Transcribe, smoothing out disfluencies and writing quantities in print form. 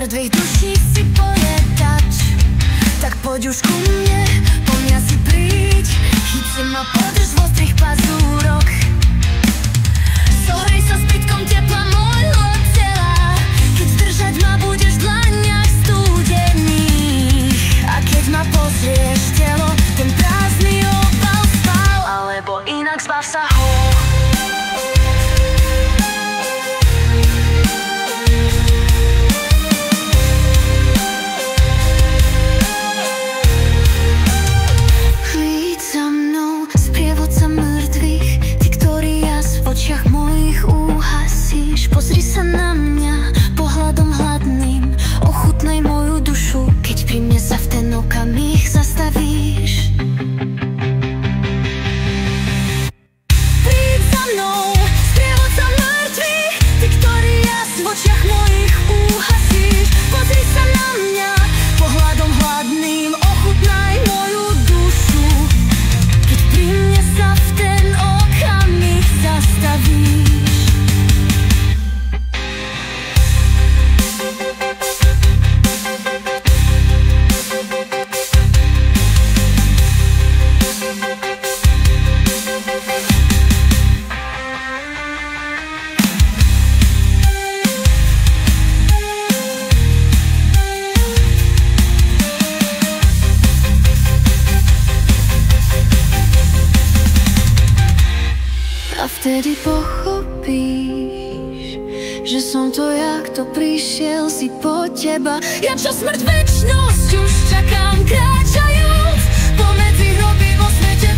mŕtvych duší si pojedať. Tak poď už ku mne, po mňa si príď. Chyť si ma, podrž v ostrých pazúrok. Zohrej sa zbytkom tepla môjho tela. Keď držať ma budeš v dlaniach studených. A keď ma pozrieš telo, ten prázdny obal spal. Alebo inak zbav sa ho. Pozri sa na mňa pohľadom hladným, ochutnaj moju dušu, keď pri mne sa v ten okamih zastavíš. Príď za mnou, sprievodca mŕtvych, ty, ktorý jas v očiach mojich uhasíš. Pozri sa na mňa pohľadom hladným, ochutnaj moju dušu, keď pri mne sa v ten okamih zastavíš. A vtedy pochopíš, že som to ja, kto prišiel si po teba. Ja čo smrť večnosť už čakám, kráčajúc pomedzi hroby vo svete.